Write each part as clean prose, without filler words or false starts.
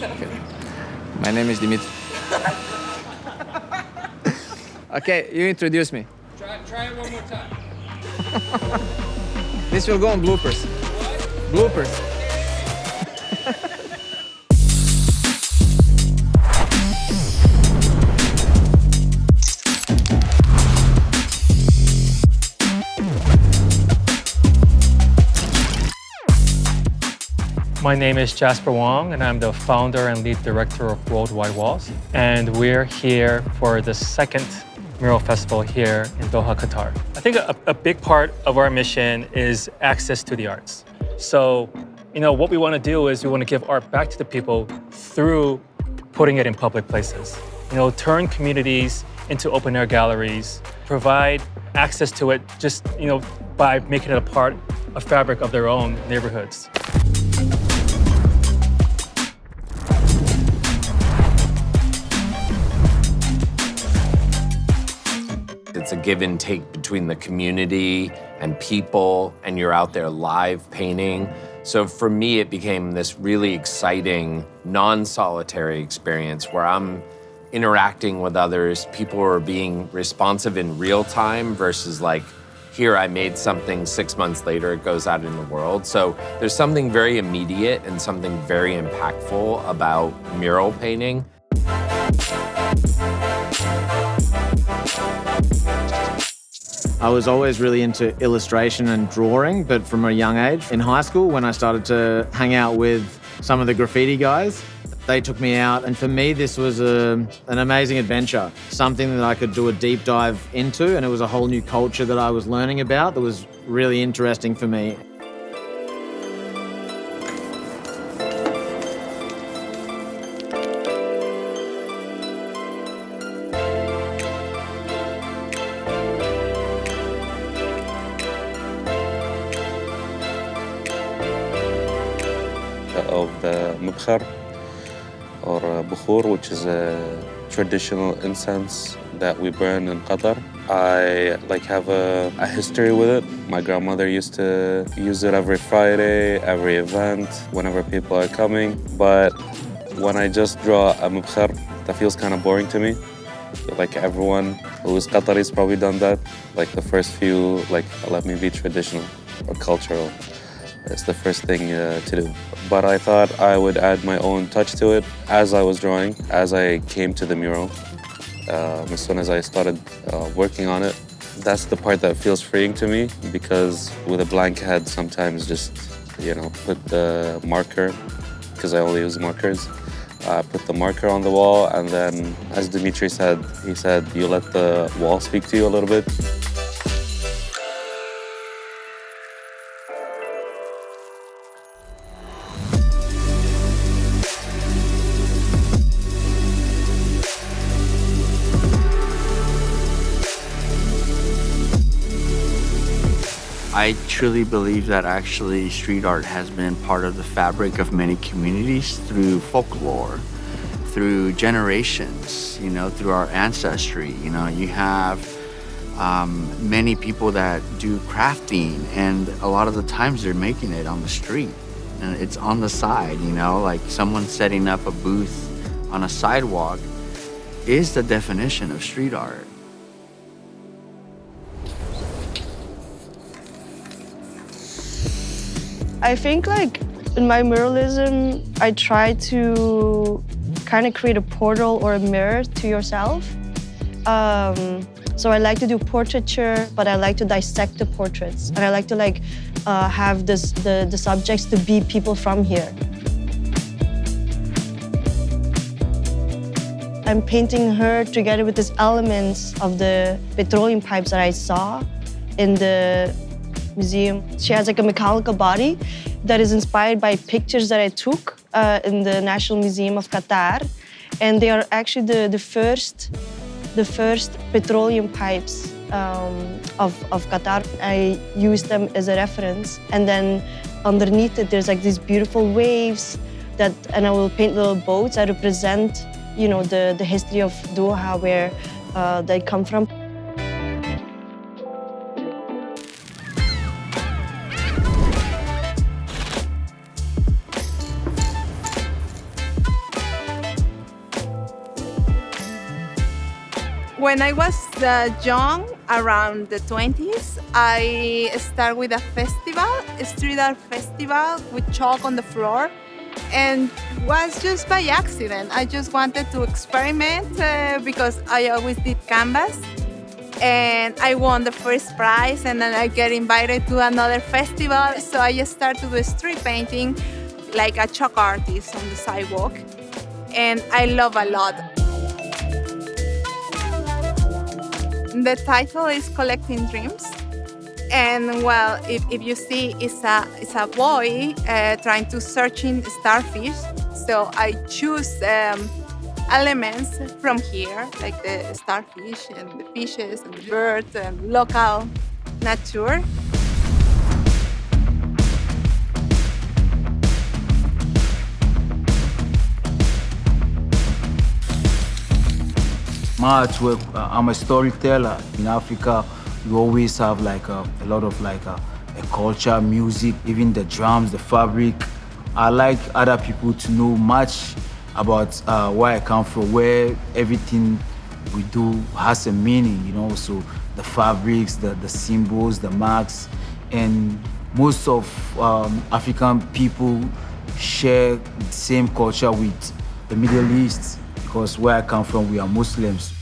Okay. My name is Dimitri. Okay, you introduce me. Try it one more time. This will go on bloopers. Bloopers. My name is Jasper Wong, and I'm the founder and lead director of Wide Walls. And we're here for the second mural festival here in Doha, Qatar. I think a big part of our mission is access to the arts. So, what we want to do is we want to give art back to the people through putting it in public places. Turn communities into open-air galleries, provide access to it just, by making it a fabric of their own neighborhoods. It's a give and take between the community and people, and you're out there live painting. So for me, it became this really exciting, non-solitary experience where I'm interacting with others. People are being responsive in real time versus like, here I made something, 6 months later it goes out in the world. So there's something very immediate and something very impactful about mural painting. I was always really into illustration and drawing, but from a young age. In high school, when I started to hang out with some of the graffiti guys, they took me out, and for me, this was an amazing adventure, something that I could do a deep dive into, and it was a whole new culture that I was learning about that was really interesting for me. Of the mubkhar or bukhur, which is a traditional incense that we burn in Qatar. I have a history with it. My grandmother used to use it every Friday, every event, whenever people are coming. But when I just draw a mubkhar, that feels kind of boring to me. Like everyone who is Qatari has probably done that. Like the first few, let me be traditional or cultural. It's the first thing to do. But I thought I would add my own touch to it as I was drawing, as I came to the mural. As soon as I started working on it, that's the part that feels freeing to me, because with a blank head, sometimes just, put the marker, because I only use markers, put the marker on the wall, and then, as Dimitri said, he said, you let the wall speak to you a little bit. I truly believe that actually street art has been part of the fabric of many communities through folklore, through generations, through our ancestry. You have many people that do crafting, and a lot of the times they're making it on the street. And it's on the side, like someone setting up a booth on a sidewalk is the definition of street art. I think in my muralism, I try to kind of create a portal or a mirror to yourself. So I like to do portraiture, but I like to dissect the portraits. And I like to have the subjects to be people from here. I'm painting her together with these elements of the petroleum pipes that I saw in the museum. She has a mechanical body that is inspired by pictures that I took in the National Museum of Qatar. And they are actually the first petroleum pipes of Qatar. I used them as a reference. And then underneath it, there's these beautiful waves and I will paint little boats that represent, the history of Doha, where they come from. When I was young, around the 20s, I started with a festival, a street art festival with chalk on the floor. And was just by accident. I just wanted to experiment because I always did canvas. And I won the first prize, and then I get invited to another festival. So I just started to do street painting like a chalk artist on the sidewalk. And I love a lot. The title is Collecting Dreams. And well, if you see, it's a boy trying to searching starfish. So I choose elements from here, like the starfish and the fishes and the birds and local nature. My artwork, I'm a storyteller. In Africa, we always have like a lot of like a culture, music, even the drums, the fabric. I like other people to know much about where I come from, where everything we do has a meaning, you know, so the fabrics, the symbols, the marks, and most of African people share the same culture with the Middle East, because where I come from, we are Muslims.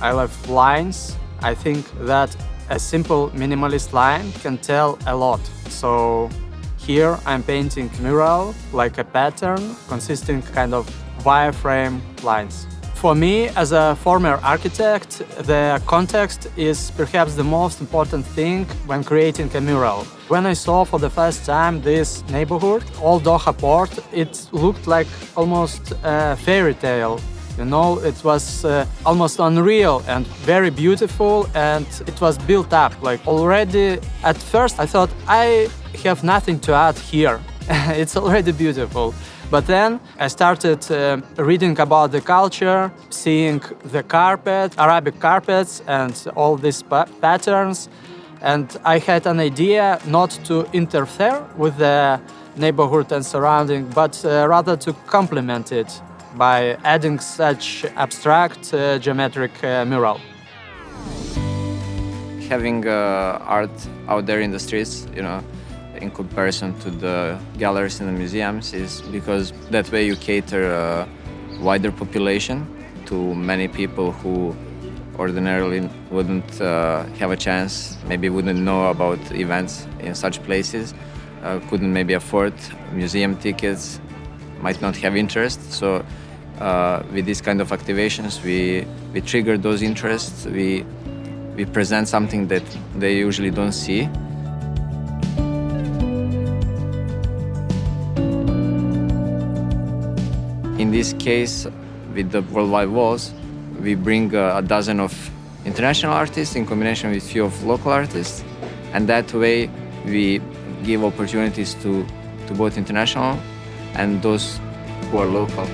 I love lines. I think that a simple minimalist line can tell a lot. So here I'm painting mural, like a pattern consisting kind of wireframe lines. For me, as a former architect, the context is perhaps the most important thing when creating a mural. When I saw for the first time this neighborhood, Old Doha port, it looked like almost a fairy tale. You know, it was almost unreal and very beautiful, and it was built up. Like already at first I thought I have nothing to add here. It's already beautiful. But then I started reading about the culture, seeing the carpet, Arabic carpets and all these patterns. And I had an idea not to interfere with the neighborhood and surrounding, but rather to complement it by adding such abstract geometric mural. Having art out there in the streets, you know, in comparison to the galleries in the museums, is because that way you cater a wider population to many people who ordinarily wouldn't have a chance, maybe wouldn't know about events in such places, couldn't maybe afford museum tickets, might not have interest. So with these kind of activations, we trigger those interests, we present something that they usually don't see. In this case, with the Worldwide Walls, we bring a dozen of international artists in combination with a few of local artists. And that way, we give opportunities to both international and those who are local.